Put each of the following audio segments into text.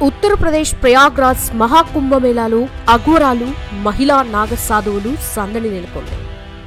ఉత్తరప్రదేశ్ ప్రయాగ్రాజ్ మహాకుంభమేళాలో అఘోరాలు మహిళా నాగసాధువులు సందడి నెలకొంది.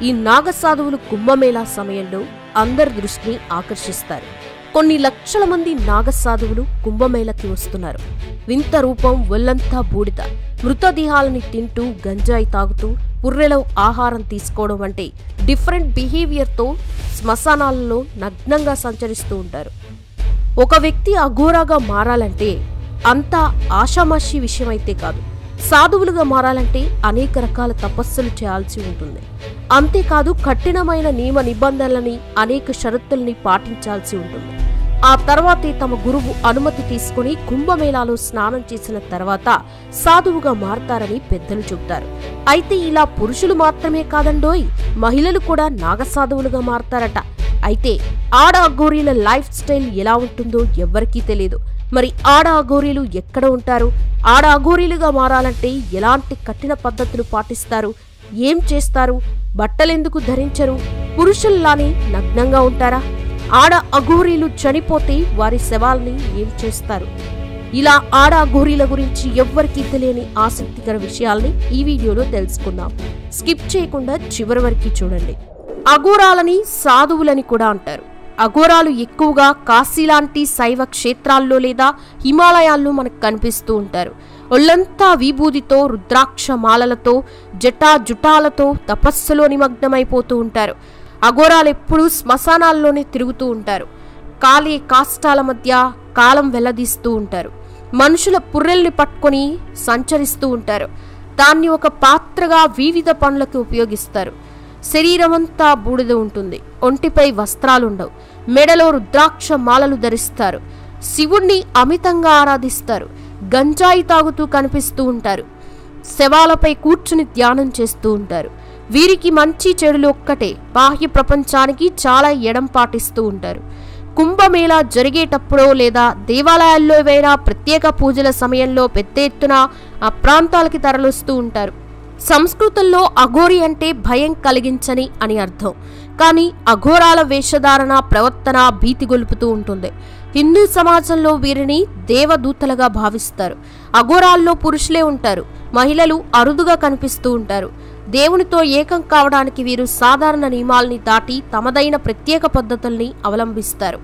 ఈ నాగసాధువులు కుంభమేళా సమయంలో అందరి దృష్టిని ఆకర్షిస్తారు. కొన్ని లక్షల మంది నాగసాధువులు కుంభమేళాకి వస్తున్నారు. వింత రూపం, ఒళ్లంతా బూడిద, మృతదేహాలని తింటూ, గంజాయి తాగుతూ, పుర్రెలో ఆహారం తీసుకోవడం వంటి డిఫరెంట్ బిహేవియర్తో శ్మశానాలలో నగ్నంగా సంచరిస్తూ ఉంటారు. ఒక వ్యక్తి అఘోరాగా మారాలంటే అంతా ఆషామాషి విషయమైతే కాదు. సాధువులుగా మారాలంటే అనేక రకాల తపస్సులు చేయాల్సి ఉంటుంది. అంతేకాదు కఠినమైన నియమ నిబంధనలని, అనేక షరతుల్ని పాటించాల్సి ఉంటుంది. ఆ తర్వాతే తమ గురువు అనుమతి తీసుకుని కుంభమేళాలో స్నానం చేసిన తర్వాత సాధువుగా మారతారని పెద్దలు చెబుతారు. అయితే ఇలా పురుషులు మాత్రమే కాదండోయ్, మహిళలు కూడా నాగసాధువులుగా మారతారట. అయితే ఆడ అఘోరీల లైఫ్ స్టైల్ ఎలా ఉంటుందో ఎవ్వరికీ తెలియదు. మరి ఆడ అఘోరీలు ఎక్కడ ఉంటారు? ఆడ అఘోరీలుగా మారాలంటే ఎలాంటి కఠిన పద్ధతులు పాటిస్తారు? ఏం చేస్తారు? బట్టలెందుకు ధరించరు? పురుషుల్లానే నగ్నంగా ఉంటారా? ఆడ అఘోరీలు చనిపోతే వారి శవాల్ని ఏం చేస్తారు? ఇలా ఆడ అఘోరీల గురించి ఎవ్వరికీ తెలియని ఆసక్తికర విషయాల్ని ఈ వీడియోలో తెలుసుకుందాం. స్కిప్ చేయకుండా చివరి వరకు చూడండి. అఘోరాలని సాధువులని కూడా అంటారు. అఘోరాలు ఎక్కువగా కాశీ లాంటి శైవ క్షేత్రాల్లో లేదా హిమాలయాల్లో మనకు కనిపిస్తూ ఉంటారు. ఒళ్లంతా విభూదితో, రుద్రాక్ష మాలలతో, జటాజుటాలతో తపస్సులో నిమగ్నమైపోతూ ఉంటారు. అఘోరాలు ఎప్పుడూ శ్మశానాల్లోనే తిరుగుతూ ఉంటారు. కాలే కాష్టాల మధ్య కాలం వెల్లదీస్తూ ఉంటారు. మనుషుల పుర్రెల్ని పట్టుకొని సంచరిస్తూ ఉంటారు. దాన్ని ఒక పాత్రగా వివిధ పనులకు ఉపయోగిస్తారు. శరీరమంతా బూడిద ఉంటుంది. ఒంటిపై వస్త్రాలుండవు. మెడలో రుద్రాక్ష మాలలు ధరిస్తారు. శివుణ్ణి అమితంగా ఆరాధిస్తారు. గంజాయి తాగుతూ కనిపిస్తూ ఉంటారు. శవాలపై కూర్చుని ధ్యానం చేస్తూ ఉంటారు. వీరికి మంచి చెడులు ఒక్కటే. బాహ్య ప్రపంచానికి చాలా ఎడం పాటిస్తూ ఉంటారు. కుంభమేళా జరిగేటప్పుడో లేదా దేవాలయాల్లో ఏవైనా ప్రత్యేక పూజల సమయంలో పెద్ద ఎత్తున ఆ ప్రాంతాలకి తరలిస్తూ ఉంటారు. సంస్కృతంలో అఘోరి అంటే భయం కలిగించని అని అర్థం. కానీ అఘోరాల వేషధారణ, ప్రవర్తన భీతి గొలుపుతూ ఉంటుంది. హిందూ సమాజంలో వీరిని దేవదూతలుగా భావిస్తారు. అఘోరాల్లో పురుషులే ఉంటారు. మహిళలు అరుదుగా కనిపిస్తూ ఉంటారు. దేవునితో ఏకం కావడానికి వీరు సాధారణ నియమాల్ని దాటి తమదైన ప్రత్యేక పద్ధతుల్ని అవలంబిస్తారు.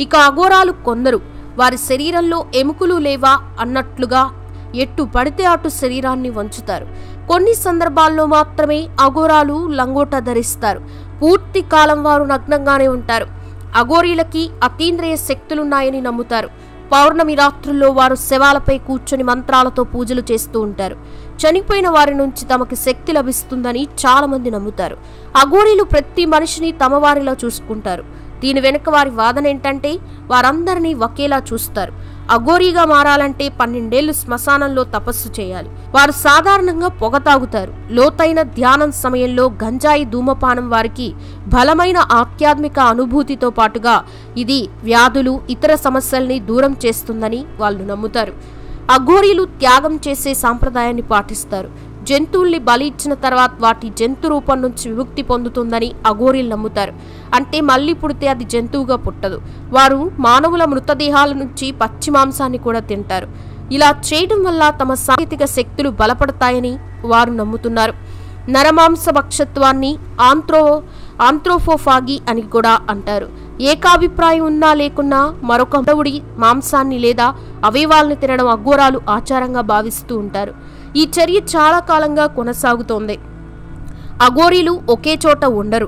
ఇక అఘోరాలు కొందరు వారి శరీరంలో ఎముకలు లేవా అన్నట్లుగా ఎట్టు పడితే అటు శరీరాన్ని వంచుతారు. కొన్ని సందర్భాల్లో మాత్రమే అఘోరాలు లంగోట ధరిస్తారు. పూర్తి కాలం వారు నగ్నంగానే ఉంటారు. అఘోరీలకి అతీంద్రియ శక్తులున్నాయని నమ్ముతారు. పౌర్ణమి రాత్రుల్లో వారు శవాలపై కూర్చొని మంత్రాలతో పూజలు చేస్తూ ఉంటారు. చనిపోయిన వారి నుంచి తమకి శక్తి లభిస్తుందని చాలా మంది నమ్ముతారు. అఘోరీలు ప్రతి మనిషిని తమ వారిలా చూసుకుంటారు. దీని వెనుక వారి వాదన ఏంటంటే వారందరినీ ఒకేలా చూస్తారు. అఘోరీగా మారాలంటే 12 ఏళ్లు శ్మశానంలో తపస్సు చేయాలి. వారు సాధారణంగా పొగ తాగుతారు. లోతైన ధ్యానం సమయంలో గంజాయి ధూమపానం వారికి బలమైన ఆధ్యాత్మిక అనుభూతితో పాటుగా ఇది వ్యాధులు, ఇతర సమస్యల్ని దూరం చేస్తుందని వాళ్ళు నమ్ముతారు. అఘోరీలు త్యాగం చేసే సాంప్రదాయాన్ని పాటిస్తారు. జంతువుల్ని బలి ఇచ్చిన తర్వాత వాటి జంతు రూపం నుంచి విముక్తి పొందుతుందని అఘోరీలు నమ్ముతారు. అంటే మళ్ళీ పుడితే అది జంతువుగా పుట్టదు. వారు మానవుల మృతదేహాల నుంచి పచ్చి మాంసాన్ని కూడా తింటారు. ఇలా చేయడం వల్ల తమ సాంకేతిక శక్తులు బలపడతాయని వారు నమ్ముతున్నారు. నరమాంస భక్షత్వాన్ని ఆంథ్రోపోఫాగి అని కూడా అంటారు. ఏకాభిప్రాయం ఉన్నా లేకున్నా మరొక మానవుడి మాంసాన్ని లేదా అవయవాల్ని తినడం అఘోరాలు ఆచారంగా భావిస్తూ ఉంటారు. ఈ చర్య చాలా కాలంగా కొనసాగుతోంది. అఘోరీలు ఒకే చోట ఉండరు.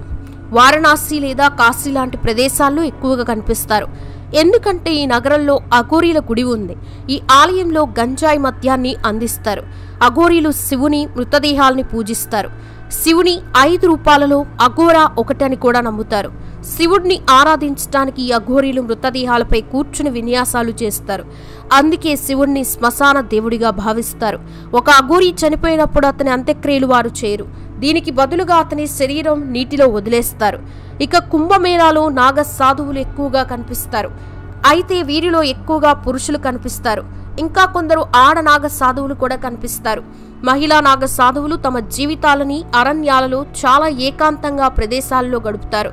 వారణాసి లేదా కాశీ లాంటి ప్రదేశాల్లో ఎక్కువగా కనిపిస్తారు. ఎందుకంటే ఈ నగరంలో అఘోరీల గుడి ఉంది. ఈ ఆలయంలో గంజాయి మద్యాన్ని అందిస్తారు. అఘోరీలు శివుని మృతదేహాల్ని పూజిస్తారు. శివుని 5 రూపాలలో అఘోరా ఒకటని కూడా నమ్ముతారు. శివుడిని ఆరాధించడానికి ఈ అఘోరీలు మృతదేహాలపై కూర్చుని విన్యాసాలు చేస్తారు. అందుకే శివుణ్ణి శ్మశాన దేవుడిగా భావిస్తారు. ఒక అఘోరీ చనిపోయినప్పుడు అతని అంత్యక్రియలు వారు చేయరు. దీనికి బదులుగా అతని శరీరం నీటిలో వదిలేస్తారు. ఇక కుంభమేళాలో నాగ సాధువులు ఎక్కువగా కనిపిస్తారు. అయితే వీరిలో ఎక్కువగా పురుషులు కనిపిస్తారు. ఇంకా కొందరు ఆడ నాగ సాధువులు కూడా కనిపిస్తారు. మహిళా నాగ సాధువులు తమ జీవితాలని అరణ్యాలలో చాలా ఏకాంతంగా ప్రదేశాల్లో గడుపుతారు.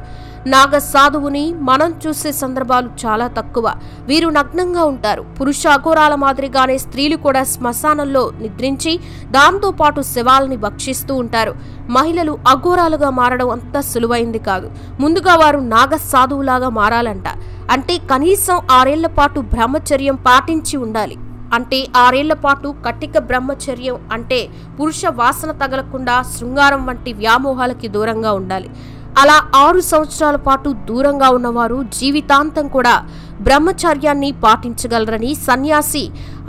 నాగ సాధువుని మనం చూసే సందర్భాలు చాలా తక్కువ. వీరు నగ్నంగా ఉంటారు. పురుష అఘోరాల మాదిరిగానే స్త్రీలు కూడా శ్మశానంలో నిద్రించి దాంతో పాటు శవాలని భక్షిస్తూ ఉంటారు. మహిళలు అఘోరాలుగా మారడం అంత సులువైంది కాదు. ముందుగా వారు నాగ సాధువులాగా మారాలంట. అంటే కనీసం 6 ఏళ్ల పాటు బ్రహ్మచర్యం పాటించి ఉండాలి. అంటే 6 ఏళ్ల పాటు కటిక బ్రహ్మచర్యం అంటే పురుష వాసన తగలకుండా శృంగారం వంటి వ్యామోహాలకి దూరంగా ఉండాలి. అలా 6 సంవత్సరాల పాటు దూరంగా ఉన్నవారు జీవితాంతం కూడా బ్రహ్మచర్యాన్ని పాటించగలరని సన్యాసి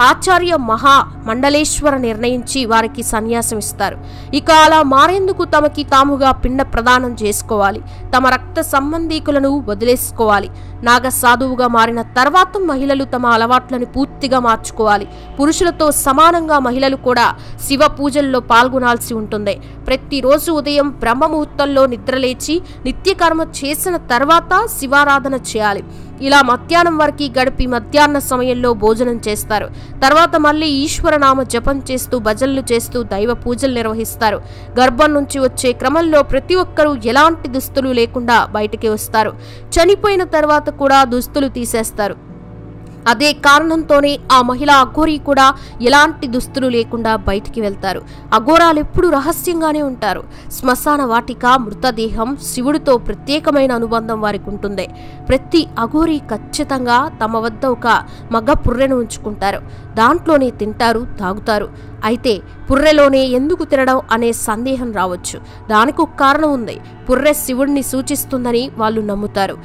ఆచార్య మహా మండలేశ్వర నిర్ణయించి వారికి సన్యాసం ఇస్తారు. ఇక అలా మారేందుకు తమకి తాముగా పిండ ప్రదానం చేసుకోవాలి. తమ రక్త సంబంధీకులను వదిలేసుకోవాలి. నాగ సాధువుగా మారిన తర్వాత మహిళలు తమ అలవాట్లను పూర్తిగా మార్చుకోవాలి. పురుషులతో సమానంగా మహిళలు కూడా శివ పూజల్లో పాల్గొనాల్సి ఉంటుంది. ప్రతిరోజు ఉదయం బ్రహ్మముహూర్తంలో నిద్రలేచి నిత్యకర్మ చేసిన తర్వాత శివారాధన చేయాలి. ఇలా మధ్యాహ్నం వరకు గడిపి మధ్యాహ్న సమయంలో భోజనం చేస్తారు. తర్వాత మళ్ళీ ఈశ్వరనామ జపం చేస్తూ భజనలు చేస్తూ దైవ పూజలు నిర్వహిస్తారు. గర్భం నుంచి వచ్చే క్రమంలో ప్రతి ఒక్కరూ ఎలాంటి దుస్తులు లేకుండా బయటికి వస్తారు. చనిపోయిన తర్వాత కూడా దుస్తులు తీసేస్తారు. అదే కారణంతోనే ఆ మహిళా అఘోరీ కూడా ఎలాంటి దుస్తులు లేకుండా బయటికి వెళ్తారు. అఘోరాలు ఎప్పుడు రహస్యంగానే ఉంటారు. శ్మశాన వాటిక మృతదేహం శివుడితో ప్రత్యేకమైన అనుబంధం వారికి ఉంటుంది. ప్రతి అఘోరీ ఖచ్చితంగా తమ వద్ద ఒక మగ పుర్రెను ఉంచుకుంటారు. దాంట్లోనే తింటారు, తాగుతారు. అయితే పుర్రెలోనే ఎందుకు తినడం అనే సందేహం రావచ్చు. దానికి ఒక కారణం ఉంది. పుర్రె శివుడిని సూచిస్తుందని వాళ్ళు నమ్ముతారు.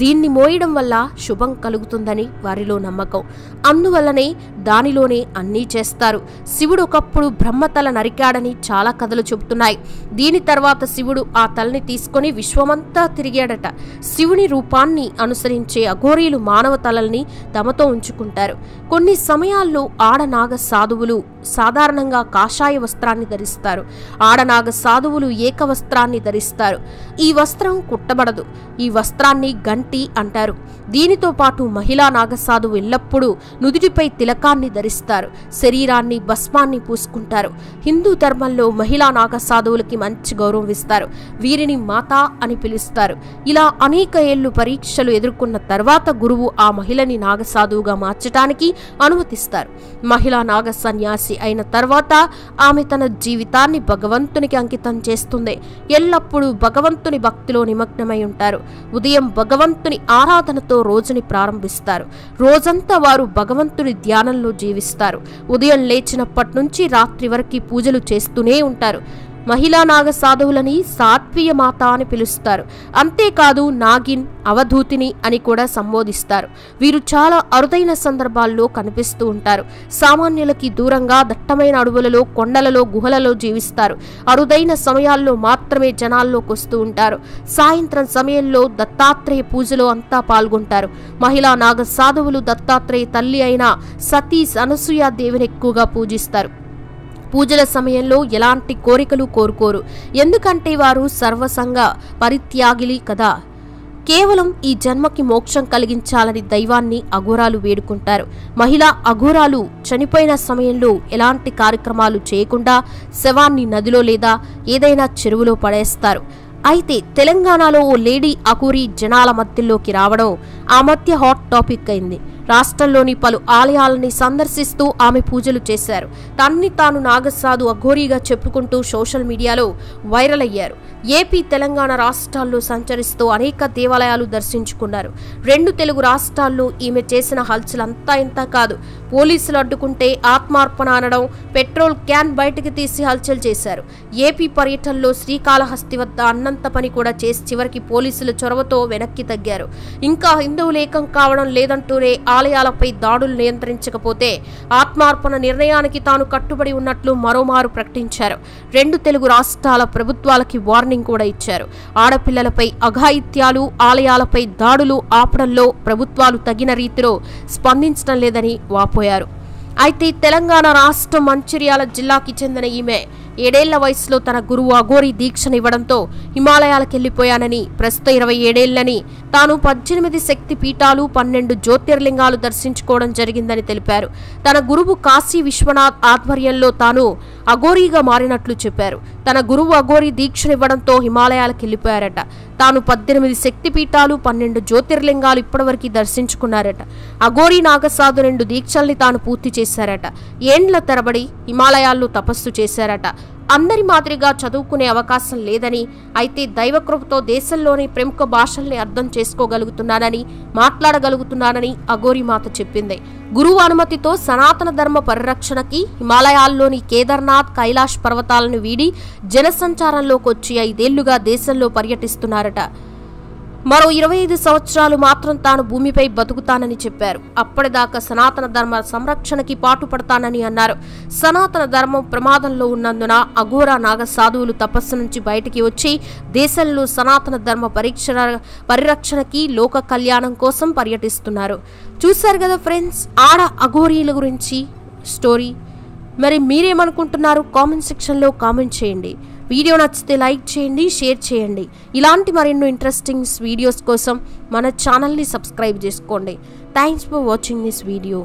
దీన్ని మోయడం వల్ల శుభం కలుగుతుందని వారిలో నమ్మకం. అందువల్లనే దానిలోనే అన్నీ చేస్తారు. శివుడు ఒకప్పుడు బ్రహ్మతల నరికాడని చాలా కథలు చెబుతున్నాయి. దీని తర్వాత శివుడు ఆ తలని తీసుకొని విశ్వమంతా తిరిగాడట. శివుని రూపాన్ని అనుసరించే అఘోరీలు మానవ తలల్ని తమతో ఉంచుకుంటారు. కొన్ని సమయాల్లో ఆడనాగ సాధువులు సాధారణంగా కాషాయ వస్త్రాన్ని ధరిస్తారు. ఆడనాగ సాధువులు ఏకవస్త్రాన్ని ధరిస్తారు. ఈ వస్త్రం కుట్టబడదు. ఈ వస్త్రాన్ని గంటి అంటారు. దీనితో పాటు మహిళా నాగసాధువు ఎల్లప్పుడూ నుదుటిపై తిలకాన్ని ధరిస్తారు. శరీరాన్ని భస్మాన్ని పూసుకుంటారు. హిందూ ధర్మంలో మహిళా నాగసాధువులకి మంచి గౌరవం ఇస్తారు. వీరిని మాతా అని పిలుస్తారు. ఇలా అనేక ఏళ్లు పరీక్షలు ఎదుర్కొన్న తర్వాత గురువు ఆ మహిళని నాగసాధువుగా మార్చడానికి అనుమతిస్తారు. మహిళా నాగ సన్యాసి అయిన తర్వాత ఆమె తన జీవితాన్ని భగవంతునికి అంకితం చేస్తుంది. ఎల్లప్పుడూ భగవంతుని భక్తిలో నిమగ్నమై ఉంటారు. ఉదయం భగవంతుని ఆరాధనతో రోజుని ప్రారంభిస్తారు. రోజంతా వారు భగవంతుని ధ్యానంలో జీవిస్తారు. ఉదయం లేచినప్పటి నుంచి రాత్రి వరకు పూజలు చేస్తూనే ఉంటారు. మహిళా నాగ సాధువులని సాత్వీయ మాత అని పిలుస్తారు. అంతేకాదు నాగిన్, అవధూతిని అని కూడా సంబోధిస్తారు. వీరు చాలా అరుదైన సందర్భాల్లో కనిపిస్తూ ఉంటారు. సామాన్యులకి దూరంగా దట్టమైన అడవులలో, కొండలలో, గుహలలో జీవిస్తారు. అరుదైన సమయాల్లో మాత్రమే జనాల్లోకి వస్తూ ఉంటారు. సాయంత్రం సమయంలో దత్తాత్రేయ పూజలో అంతా పాల్గొంటారు. మహిళా నాగ సాధువులు దత్తాత్రేయ తల్లి అయిన సతీ అనసూయ దేవిని ఎక్కువగా పూజిస్తారు. పూజల సమయంలో ఎలాంటి కోరికలు కోరుకోరు. ఎందుకంటే వారు సర్వసంగ పరిత్యాగిలి కదా. కేవలం ఈ జన్మకి మోక్షం కలిగించాలని దైవాన్ని అఘోరాలు వేడుకుంటారు. మహిళా అఘోరాలు చనిపోయిన సమయంలో ఎలాంటి కార్యక్రమాలు చేయకుండా శవాన్ని నదిలో లేదా ఏదైనా చెరువులో పడేస్తారు. అయితే తెలంగాణలో ఓ లేడీ అఘోరీ జనాల మధ్యలోకి రావడం ఆ మధ్య హాట్ టాపిక్ అయింది. రాష్ట్రంలోని పలు ఆలయాలని సందర్శిస్తూ ఆమె పూజలు చేశారు. తన్ని తాను నాగసాధు అఘోరీగా చెప్పుకుంటూ సోషల్ మీడియాలో వైరల్ అయ్యారు. ఏపీ, తెలంగాణ రాష్ట్రాల్లో సంచరిస్తూ అనేక దేవాలయాలు దర్శించుకున్నారు. 2 తెలుగు రాష్ట్రాల్లో ఈమె చేసిన హల్చల్ అంతా ఇంత కాదు. పోలీసులు అడ్డుకుంటే ఆత్మార్పణ అనడం, పెట్రోల్ క్యాన్ బయటకు తీసి హల్చల్ చేశారు. ఏపీ పర్యటనలో శ్రీకాళహస్తి వద్ద అన్నంత పని కూడా చేసి చివరికి పోలీసుల చొరవతో వెనక్కి తగ్గారు. ఇంకా హిందువులు ఏకం కావడం లేదంటూనే ఆలయాలపై దాడులు నియంత్రించకపోతే ఆత్మార్పణ నిర్ణయానికి తాను కట్టుబడి ఉన్నట్లు మరోమారు ప్రకటించారు. 2 తెలుగు రాష్ట్రాల ప్రభుత్వాలకి వార్నింగ్ కూడా ఇచ్చారు. ఆడపిల్లలపై అఘాయిత్యాలు, ఆలయాలపై దాడులు ఆపడంలో ప్రభుత్వాలు తగిన రీతిలో స్పందించడం లేదని వాపోయారు. అయితే తెలంగాణ రాష్ట్రం మంచిర్యాల జిల్లాకి చెందిన ఈమె 7 ఏళ్ల వయసులో తన గురువు అఘోరీ దీక్షనివ్వడంతో హిమాలయాలకెళ్లిపోయానని, ప్రస్తుతం 27 ఏళ్లని, తాను 18 శక్తి పీఠాలు, 12 జ్యోతిర్లింగాలు దర్శించుకోవడం జరిగిందని తెలిపారు. తన గురువు కాశీ విశ్వనాథ్ ఆధ్వర్యంలో తాను అఘోరీగా మారినట్లు చెప్పారు. తన గురువు అఘోరీ దీక్షనివ్వడంతో హిమాలయాలకెళ్లిపోయారట. తాను 18 శక్తిపీఠాలు 12 జ్యోతిర్లింగాలు ఇప్పటివరకు దర్శించుకున్నారట. అఘోరీ నాగసాధు 2 దీక్షల్ని తాను పూర్తి చేశారట. ఏండ్ల తరబడి హిమాలయాల్లో తపస్సు చేశారట. అందరి మాదిరిగా చదువుకునే అవకాశం లేదని, అయితే దైవకృపతో దేశంలోని ప్రముఖ భాషల్ని అర్థం చేసుకోగలుగుతున్నానని, మాట్లాడగలుగుతున్నానని అఘోరీ మాత చెప్పింది. గురువు అనుమతితో సనాతన ధర్మ పరిరక్షణకి హిమాలయాల్లోని కేదార్నాథ్, కైలాష్ పర్వతాలను వీడి జనసంచారంలోకి వచ్చి 5 ఏళ్లుగా దేశంలో పర్యటిస్తున్నారట. మరో 25 సంవత్సరాలు మాత్రం తాను భూమిపై బతుకుతానని చెప్పారు. అప్పటిదాకా సనాతన ధర్మ సంరక్షణకి పాటుపడతానని అన్నారు. సనాతన ధర్మం ప్రమాదంలో ఉన్నందున అఘోరా నాగ సాధువులు తపస్సు నుంచి బయటికి వచ్చి దేశంలో సనాతన ధర్మ పరిరక్షణకి, లోక కళ్యాణం కోసం పర్యటిస్తున్నారు. చూశారు కదా ఫ్రెండ్స్, ఆడ అఘోరీల గురించి స్టోరీ. మరి మీరేమనుకుంటున్నారు? కామెంట్ సెక్షన్లో కామెంట్ చేయండి. వీడియో నచ్చితే లైక్ చేయండి, షేర్ చేయండి. ఇలాంటి మరెన్నో ఇంట్రెస్టింగ్ వీడియోస్ కోసం మన ఛానల్ని సబ్స్క్రైబ్ చేసుకోండి. Thanks for watching this video.